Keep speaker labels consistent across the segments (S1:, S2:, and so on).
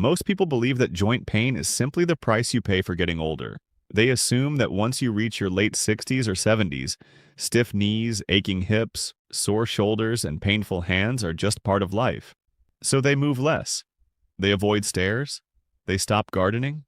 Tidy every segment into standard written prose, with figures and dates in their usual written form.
S1: Most people believe that joint pain is simply the price you pay for getting older. They assume that once you reach your late 60s or 70s, stiff knees, aching hips, sore shoulders, and painful hands are just part of life. So they move less. They avoid stairs. They stop gardening.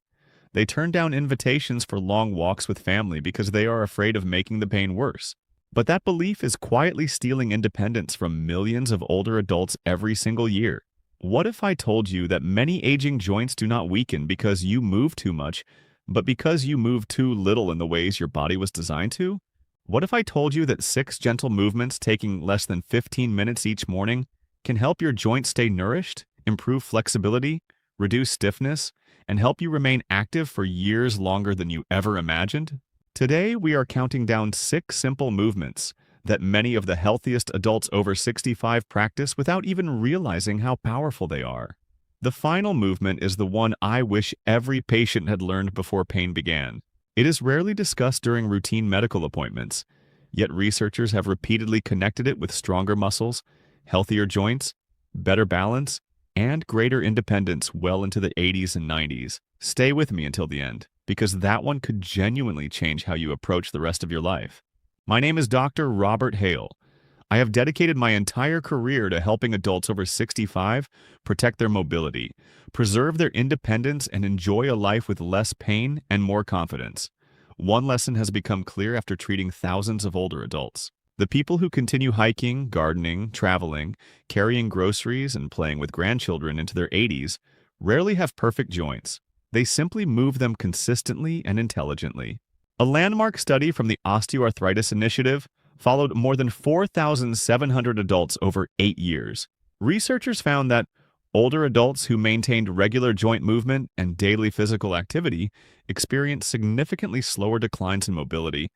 S1: They turn down invitations for long walks with family because they are afraid of making the pain worse. But that belief is quietly stealing independence from millions of older adults every single year. What if I told you that many aging joints do not weaken because you move too much, but because you move too little in the ways your body was designed to? What if I told you that 6 gentle movements taking less than 15 minutes each morning can help your joints stay nourished, improve flexibility, reduce stiffness, and help you remain active for years longer than you ever imagined? Today, we are counting down 6 simple movements that many of the healthiest adults over 65 practice without even realizing how powerful they are. The final movement is the one I wish every patient had learned before pain began. It is rarely discussed during routine medical appointments, yet researchers have repeatedly connected it with stronger muscles, healthier joints, better balance, and greater independence well into the 80s and 90s. Stay with me until the end, because that one could genuinely change how you approach the rest of your life. My name is Dr. Robert Hale. I have dedicated my entire career to helping adults over 65 protect their mobility, preserve their independence, and enjoy a life with less pain and more confidence. One lesson has become clear after treating thousands of older adults. The people who continue hiking, gardening, traveling, carrying groceries, and playing with grandchildren into their 80s rarely have perfect joints. They simply move them consistently and intelligently. A landmark study from the Osteoarthritis Initiative followed more than 4,700 adults over 8 years. Researchers found that older adults who maintained regular joint movement and daily physical activity experienced significantly slower declines in mobility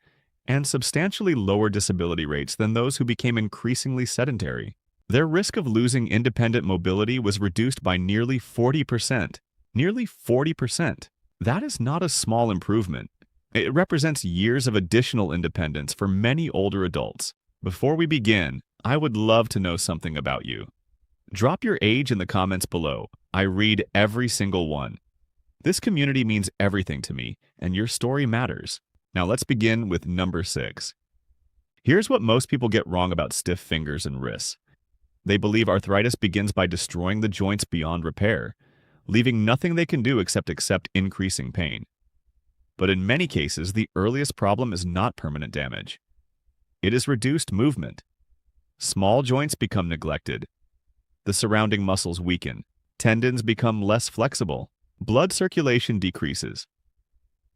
S1: and substantially lower disability rates than those who became increasingly sedentary. Their risk of losing independent mobility was reduced by nearly 40%. Nearly 40%. That is not a small improvement. It represents years of additional independence for many older adults. Before we begin, I would love to know something about you. Drop your age in the comments below. I read every single one. This community means everything to me, and your story matters. Now let's begin with number 6. Here's what most people get wrong about stiff fingers and wrists. They believe arthritis begins by destroying the joints beyond repair, leaving nothing they can do except accept increasing pain. But in many cases, the earliest problem is not permanent damage. It is reduced movement. Small joints become neglected. The surrounding muscles weaken. Tendons become less flexible. Blood circulation decreases.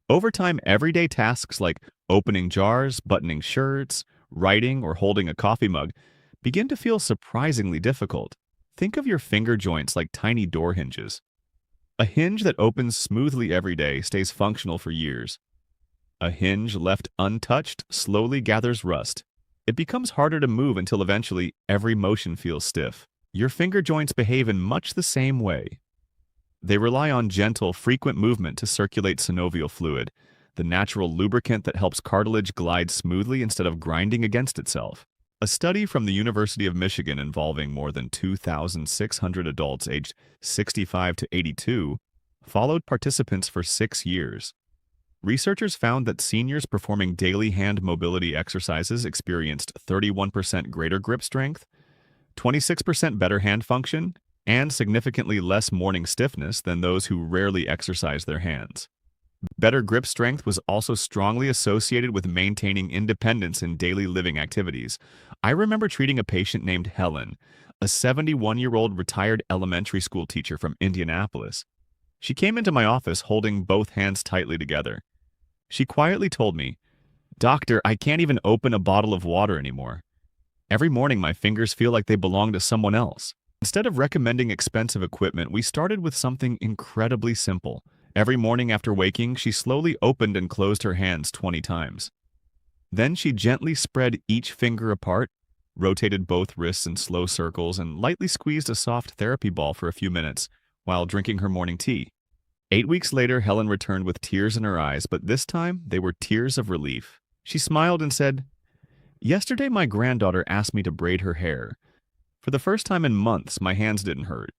S1: Over time, everyday tasks like opening jars, buttoning shirts, writing, or holding a coffee mug begin to feel surprisingly difficult. Think of your finger joints like tiny door hinges. A hinge that opens smoothly every day stays functional for years. A hinge left untouched slowly gathers rust. It becomes harder to move until eventually every motion feels stiff. Your finger joints behave in much the same way. They rely on gentle, frequent movement to circulate synovial fluid, the natural lubricant that helps cartilage glide smoothly instead of grinding against itself. A study from the University of Michigan involving more than 2,600 adults aged 65 to 82 followed participants for 6 years. Researchers found that seniors performing daily hand mobility exercises experienced 31% greater grip strength, 26% better hand function, and significantly less morning stiffness than those who rarely exercise their hands. Better grip strength was also strongly associated with maintaining independence in daily living activities. I remember treating a patient named Helen, a 71-year-old retired elementary school teacher from Indianapolis. She came into my office holding both hands tightly together. She quietly told me, "Doctor, I can't even open a bottle of water anymore. Every morning my fingers feel like they belong to someone else." Instead of recommending expensive equipment, we started with something incredibly simple. Every morning after waking, she slowly opened and closed her hands 20 times. Then she gently spread each finger apart, rotated both wrists in slow circles, and lightly squeezed a soft therapy ball for a few minutes while drinking her morning tea. 8 weeks later, Helen returned with tears in her eyes, but this time they were tears of relief. She smiled and said, "Yesterday my granddaughter asked me to braid her hair. For the first time in months, my hands didn't hurt.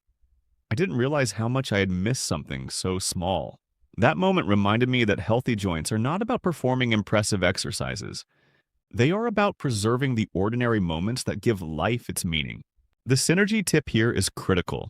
S1: I didn't realize how much I had missed something so small. That moment reminded me that healthy joints are not about performing impressive exercises. They are about preserving the ordinary moments that give life its meaning. The synergy tip here is critical.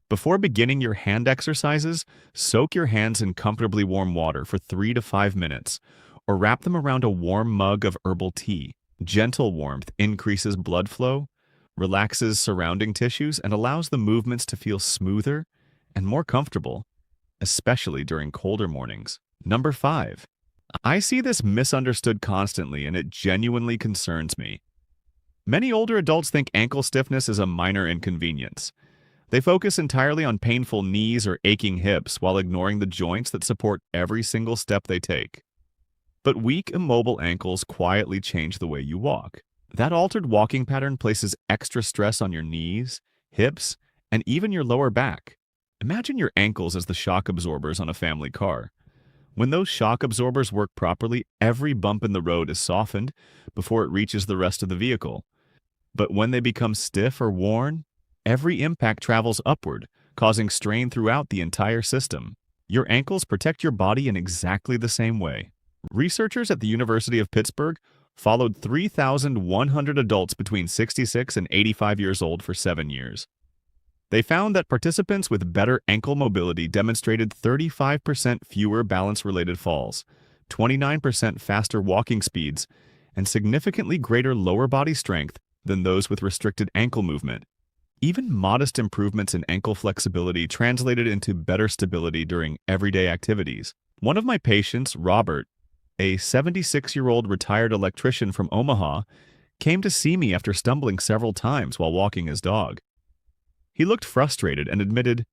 S1: Before beginning your hand exercises, soak your hands in comfortably warm water for 3 to 5 minutes, or wrap them around a warm mug of herbal tea. Gentle warmth increases blood flow, relaxes surrounding tissues, and allows the movements to feel smoother and more comfortable, especially during colder mornings. Number 5. I see this misunderstood constantly, and it genuinely concerns me. Many older adults think ankle stiffness is a minor inconvenience. They focus entirely on painful knees or aching hips while ignoring the joints that support every single step they take. But weak, immobile ankles quietly change the way you walk. That altered walking pattern places extra stress on your knees, hips, and even your lower back. Imagine your ankles as the shock absorbers on a family car. When those shock absorbers work properly, every bump in the road is softened before it reaches the rest of the vehicle. But when they become stiff or worn, every impact travels upward, causing strain throughout the entire system. Your ankles protect your body in exactly the same way. Researchers at the University of Pittsburgh followed 3,100 adults between 66 and 85 years old for 7 years. They found that participants with better ankle mobility demonstrated 35% fewer balance-related falls, 29% faster walking speeds, and significantly greater lower body strength than those with restricted ankle movement. Even modest improvements in ankle flexibility translated into better stability during everyday activities. One of my patients, Robert, a 76-year-old retired electrician from Omaha, came to see me after stumbling several times while walking his dog. He looked frustrated and admitted,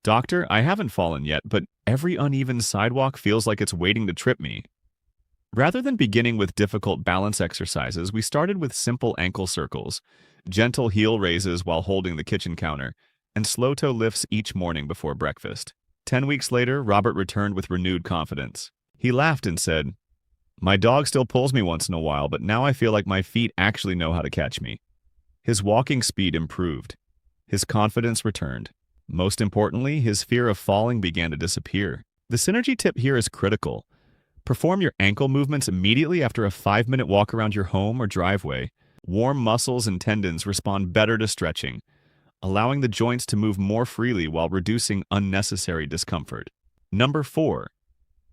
S1: "Doctor, I haven't fallen yet, but every uneven sidewalk feels like it's waiting to trip me." Rather than beginning with difficult balance exercises, we started with simple ankle circles, gentle heel raises while holding the kitchen counter, and slow toe lifts each morning before breakfast. 10 weeks later, Robert returned with renewed confidence. He laughed and said, "My dog still pulls me once in a while, but now I feel like my feet actually know how to catch me." His walking speed improved. His confidence returned. Most importantly, his fear of falling began to disappear. The synergy tip here is critical. Perform your ankle movements immediately after a 5-minute walk around your home or driveway. Warm muscles and tendons respond better to stretching, allowing the joints to move more freely while reducing unnecessary discomfort. Number 4.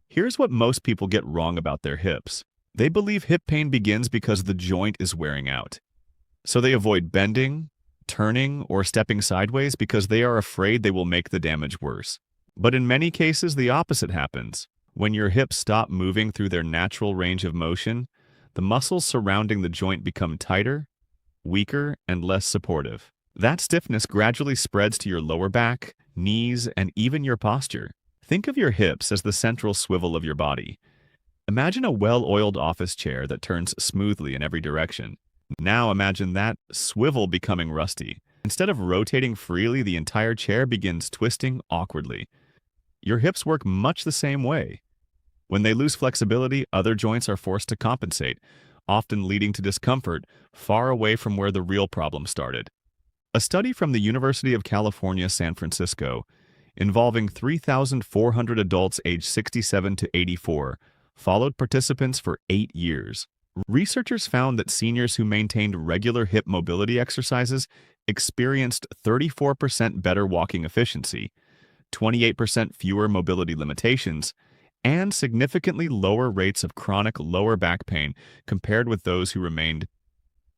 S1: Here's what most people get wrong about their hips. They believe hip pain begins because the joint is wearing out. So they avoid bending, turning, or stepping sideways because they are afraid they will make the damage worse. But in many cases, the opposite happens. When your hips stop moving through their natural range of motion, the muscles surrounding the joint become tighter, weaker, and less supportive. That stiffness gradually spreads to your lower back, knees, and even your posture. Think of your hips as the central swivel of your body. Imagine a well-oiled office chair that turns smoothly in every direction. Now imagine that swivel becoming rusty. Instead of rotating freely, the entire chair begins twisting awkwardly. Your hips work much the same way. When they lose flexibility, other joints are forced to compensate, often leading to discomfort far away from where the real problem started. A study from the University of California, San Francisco, involving 3,400 adults aged 67 to 84, followed participants for 8 years. Researchers found that seniors who maintained regular hip mobility exercises experienced 34% better walking efficiency, 28% fewer mobility limitations, and significantly lower rates of chronic lower back pain compared with those who remained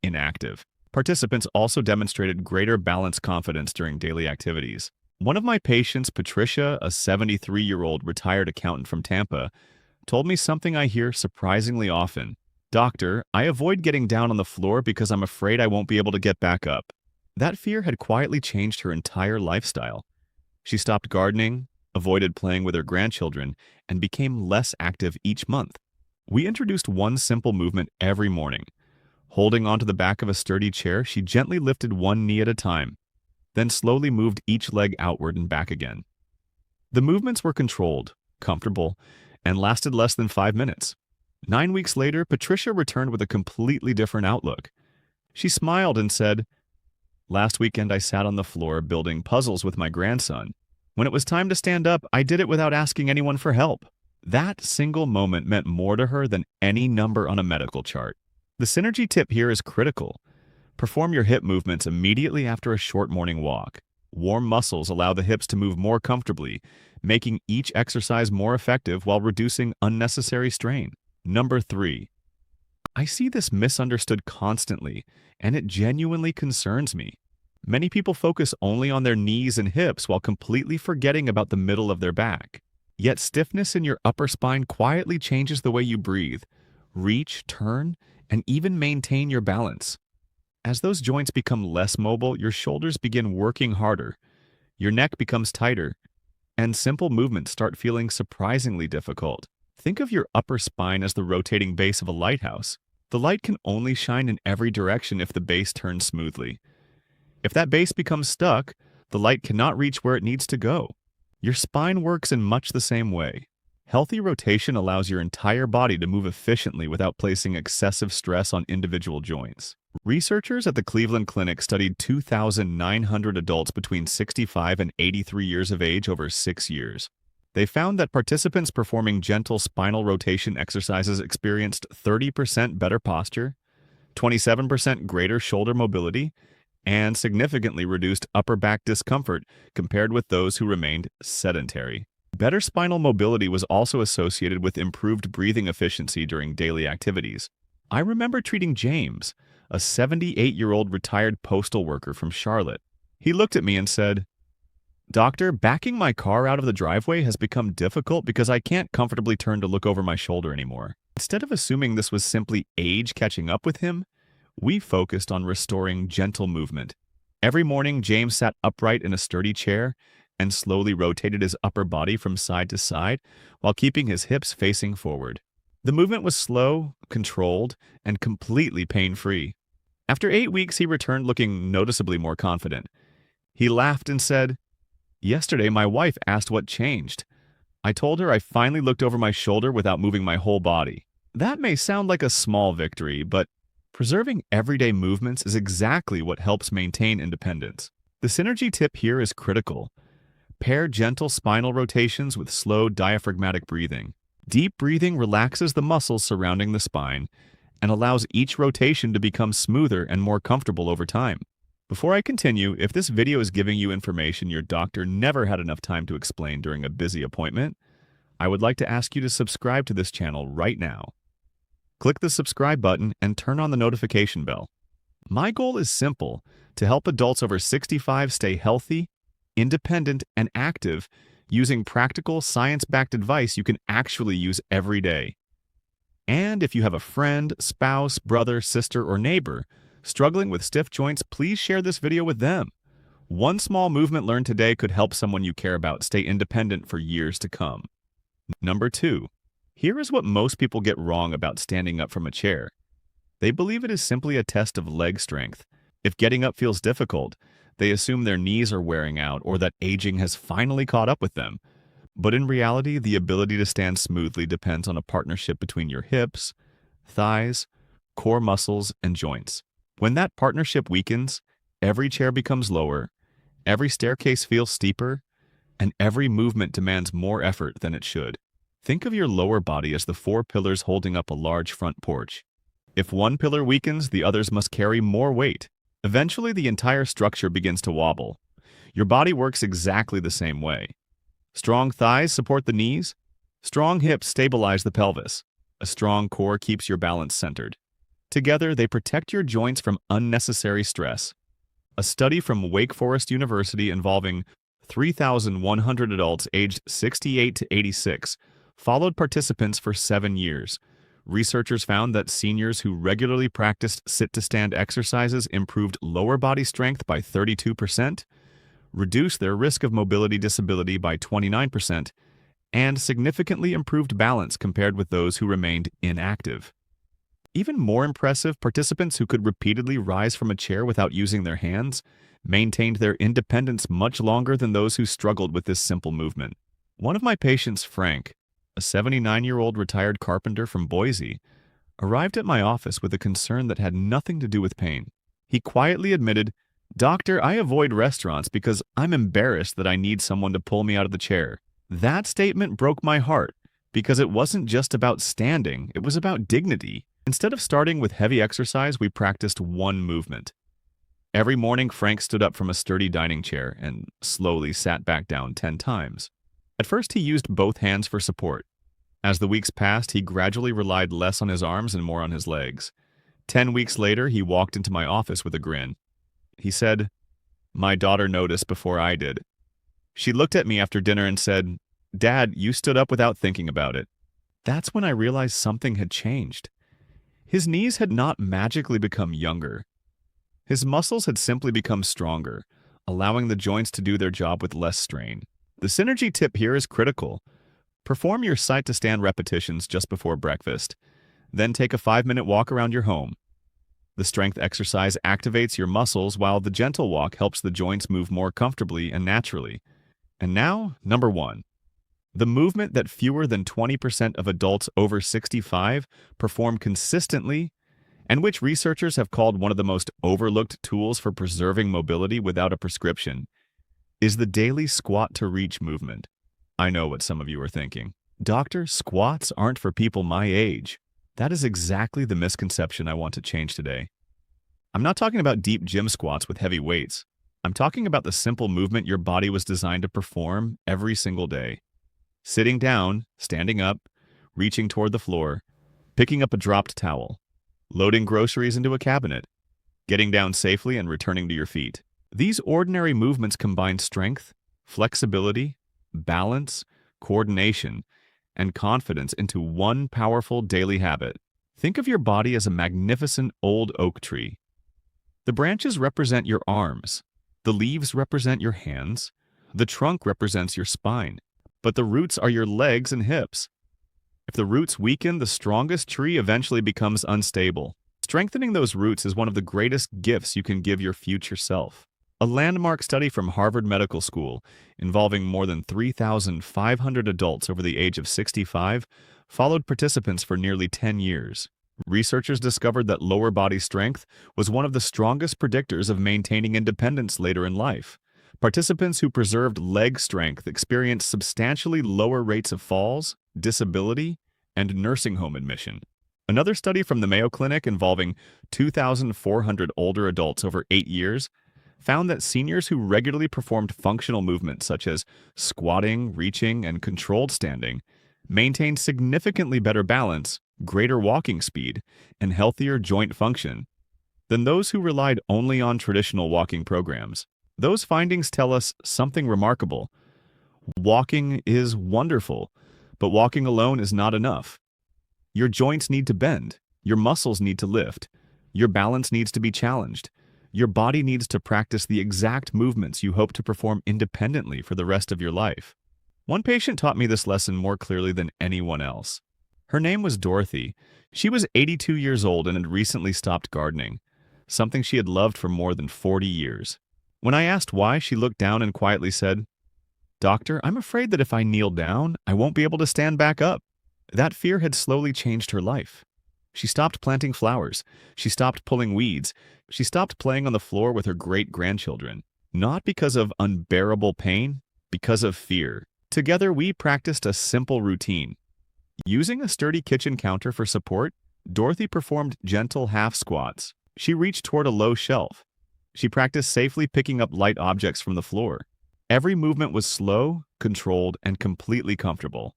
S1: inactive. Participants also demonstrated greater balance confidence during daily activities. One of my patients, Patricia, a 73-year-old retired accountant from Tampa, told me something I hear surprisingly often. "Doctor, I avoid getting down on the floor because I'm afraid I won't be able to get back up." That fear had quietly changed her entire lifestyle. She stopped gardening, avoided playing with her grandchildren, and became less active each month. We introduced one simple movement every morning. Holding onto the back of a sturdy chair, she gently lifted one knee at a time, then slowly moved each leg outward and back again. The movements were controlled, comfortable, and lasted less than 5 minutes. 9 weeks later, Patricia returned with a completely different outlook. She smiled and said, Last weekend, I sat on the floor building puzzles with my grandson. When it was time to stand up, I did it without asking anyone for help. That single moment meant more to her than any number on a medical chart. The synergy tip here is critical. Perform your hip movements immediately after a short morning walk. Warm muscles allow the hips to move more comfortably, making each exercise more effective while reducing unnecessary strain. Number 3. I see this misunderstood constantly, and it genuinely concerns me. Many people focus only on their knees and hips while completely forgetting about the middle of their back. Yet stiffness in your upper spine quietly changes the way you breathe, reach, turn, and even maintain your balance. As those joints become less mobile, your shoulders begin working harder, your neck becomes tighter, and simple movements start feeling surprisingly difficult. Think of your upper spine as the rotating base of a lighthouse. The light can only shine in every direction if the base turns smoothly. If that base becomes stuck, the light cannot reach where it needs to go. Your spine works in much the same way. Healthy rotation allows your entire body to move efficiently without placing excessive stress on individual joints. Researchers at the Cleveland Clinic studied 2,900 adults between 65 and 83 years of age over 6 years. They found that participants performing gentle spinal rotation exercises experienced 30% better posture, 27% greater shoulder mobility, and significantly reduced upper back discomfort compared with those who remained sedentary. Better spinal mobility was also associated with improved breathing efficiency during daily activities. I remember treating James, a 78-year-old retired postal worker from Charlotte. He looked at me and said, "Doctor, backing my car out of the driveway has become difficult because I can't comfortably turn to look over my shoulder anymore." Instead of assuming this was simply age catching up with him, we focused on restoring gentle movement. Every morning, James sat upright in a sturdy chair and slowly rotated his upper body from side to side while keeping his hips facing forward. The movement was slow, controlled, and completely pain-free. After 8 weeks, he returned looking noticeably more confident. He laughed and said, "Yesterday, my wife asked what changed. I told her I finally looked over my shoulder without moving my whole body." That may sound like a small victory, but preserving everyday movements is exactly what helps maintain independence. The synergy tip here is critical. Pair gentle spinal rotations with slow diaphragmatic breathing. Deep breathing relaxes the muscles surrounding the spine and allows each rotation to become smoother and more comfortable over time. Before I continue, if this video is giving you information your doctor never had enough time to explain during a busy appointment, I would like to ask you to subscribe to this channel right now. Click the subscribe button and turn on the notification bell. My goal is simple: to help adults over 65 stay healthy, independent, and active using practical, science-backed advice you can actually use every day. And if you have a friend, spouse, brother, sister, or neighbor struggling with stiff joints, please share this video with them. One small movement learned today could help someone you care about stay independent for years to come. Number 2. Here is what most people get wrong about standing up from a chair. They believe it is simply a test of leg strength. If getting up feels difficult, they assume their knees are wearing out or that aging has finally caught up with them. But in reality, the ability to stand smoothly depends on a partnership between your hips, thighs, core muscles, and joints. When that partnership weakens, every chair becomes lower, every staircase feels steeper, and every movement demands more effort than it should. Think of your lower body as the 4 pillars holding up a large front porch. If one pillar weakens, the others must carry more weight. Eventually, the entire structure begins to wobble. Your body works exactly the same way. Strong thighs support the knees. Strong hips stabilize the pelvis. A strong core keeps your balance centered. Together, they protect your joints from unnecessary stress. A study from Wake Forest University involving 3,100 adults aged 68 to 86 followed participants for 7 years. Researchers found that seniors who regularly practiced sit-to-stand exercises improved lower body strength by 32%, reduced their risk of mobility disability by 29%, and significantly improved balance compared with those who remained inactive. Even more impressive, participants who could repeatedly rise from a chair without using their hands maintained their independence much longer than those who struggled with this simple movement. One of my patients, Frank, a 79-year-old retired carpenter from Boise, arrived at my office with a concern that had nothing to do with pain. He quietly admitted, Doctor, I avoid restaurants because I'm embarrassed that I need someone to pull me out of the chair. That statement broke my heart because it wasn't just about standing, it was about dignity. Instead of starting with heavy exercise, we practiced one movement. Every morning, Frank stood up from a sturdy dining chair and slowly sat back down 10 times. At first, he used both hands for support. As the weeks passed, he gradually relied less on his arms and more on his legs. 10 weeks later, he walked into my office with a grin. He said, "My daughter noticed before I did." She looked at me after dinner and said, "Dad, you stood up without thinking about it." That's when I realized something had changed. His knees had not magically become younger. His muscles had simply become stronger, allowing the joints to do their job with less strain. The synergy tip here is critical. Perform your site-to-stand repetitions just before breakfast. Then take a 5-minute walk around your home. The strength exercise activates your muscles while the gentle walk helps the joints move more comfortably and naturally. And now, number 1. The movement that fewer than 20% of adults over 65 perform consistently and which researchers have called one of the most overlooked tools for preserving mobility without a prescription, is the daily squat to reach movement. I know what some of you are thinking. Doctor, squats aren't for people my age. That is exactly the misconception I want to change today. I'm not talking about deep gym squats with heavy weights. I'm talking about the simple movement your body was designed to perform every single day. Sitting down, standing up, reaching toward the floor, picking up a dropped towel, loading groceries into a cabinet, getting down safely and returning to your feet. These ordinary movements combine strength, flexibility, balance, coordination, and confidence into one powerful daily habit. Think of your body as a magnificent old oak tree. The branches represent your arms, the leaves represent your hands, the trunk represents your spine, but the roots are your legs and hips. If the roots weaken, the strongest tree eventually becomes unstable. Strengthening those roots is one of the greatest gifts you can give your future self. A landmark study from Harvard Medical School, involving more than 3,500 adults over the age of 65, followed participants for nearly 10 years. Researchers discovered that lower body strength was one of the strongest predictors of maintaining independence later in life. Participants who preserved leg strength experienced substantially lower rates of falls, disability, and nursing home admission. Another study from the Mayo Clinic involving 2,400 older adults over 8 years found that seniors who regularly performed functional movements such as squatting, reaching, and controlled standing maintained significantly better balance, greater walking speed, and healthier joint function than those who relied only on traditional walking programs. Those findings tell us something remarkable. Walking is wonderful, but walking alone is not enough. Your joints need to bend, your muscles need to lift, your balance needs to be challenged. Your body needs to practice the exact movements you hope to perform independently for the rest of your life. One patient taught me this lesson more clearly than anyone else. Her name was Dorothy. She was 82 years old and had recently stopped gardening, something she had loved for more than 40 years. When I asked why, she looked down and quietly said, "Doctor, I'm afraid that if I kneel down, I won't be able to stand back up." That fear had slowly changed her life. She stopped planting flowers. She stopped pulling weeds. She stopped playing on the floor with her great-grandchildren. Not because of unbearable pain, because of fear. Together, we practiced a simple routine. Using a sturdy kitchen counter for support, Dorothy performed gentle half squats. She reached toward a low shelf. She practiced safely picking up light objects from the floor. Every movement was slow, controlled, and completely comfortable.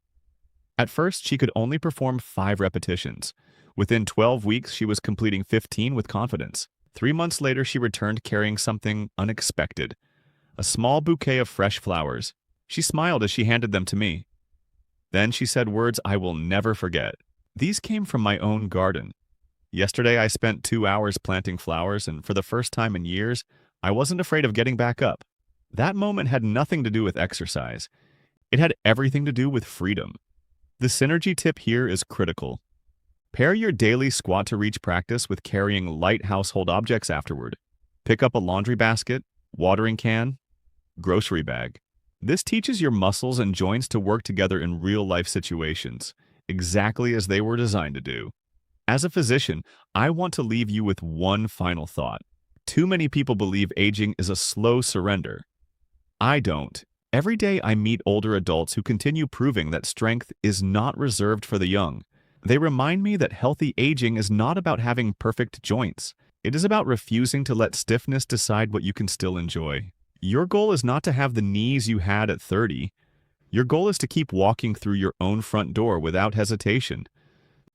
S1: At first, she could only perform 5 repetitions. Within 12 weeks, she was completing 15 with confidence. 3 months later, she returned carrying something unexpected. A small bouquet of fresh flowers. She smiled as she handed them to me. Then she said words I will never forget. "These came from my own garden. Yesterday, I spent 2 hours planting flowers, and for the first time in years, I wasn't afraid of getting back up." That moment had nothing to do with exercise. It had everything to do with freedom. The synergy tip here is critical. Pair your daily squat to reach practice with carrying light household objects afterward. Pick up a laundry basket, watering can, grocery bag. This teaches your muscles and joints to work together in real-life situations, exactly as they were designed to do. As a physician, I want to leave you with one final thought. Too many people believe aging is a slow surrender. I don't. Every day I meet older adults who continue proving that strength is not reserved for the young. They remind me that healthy aging is not about having perfect joints. It is about refusing to let stiffness decide what you can still enjoy. Your goal is not to have the knees you had at 30. Your goal is to keep walking through your own front door without hesitation,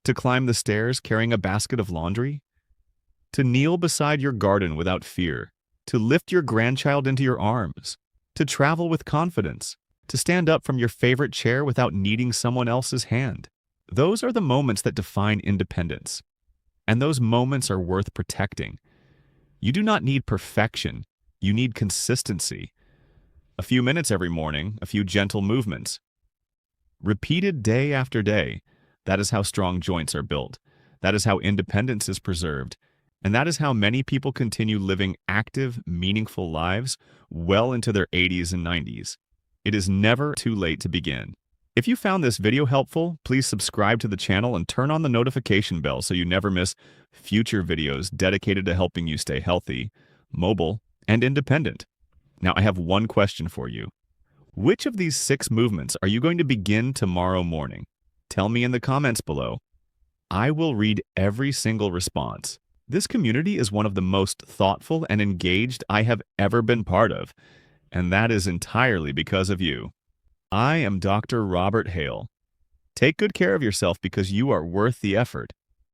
S1: to climb the stairs carrying a basket of laundry, to kneel beside your garden without fear, to lift your grandchild into your arms, to travel with confidence, to stand up from your favorite chair without needing someone else's hand. Those are the moments that define independence, and those moments are worth protecting. You do not need perfection, you need consistency. A few minutes every morning, a few gentle movements. Repeated day after day, that is how strong joints are built. That is how independence is preserved. And that is how many people continue living active, meaningful lives well into their 80s and 90s. It is never too late to begin. If you found this video helpful, please subscribe to the channel and turn on the notification bell so you never miss future videos dedicated to helping you stay healthy, mobile, and independent. Now, I have one question for you. Which of these 6 movements are you going to begin tomorrow morning? Tell me in the comments below. I will read every single response. This community is one of the most thoughtful and engaged I have ever been part of, and that is entirely because of you. I am Dr. Robert Hale. Take good care of yourself because you are worth the effort.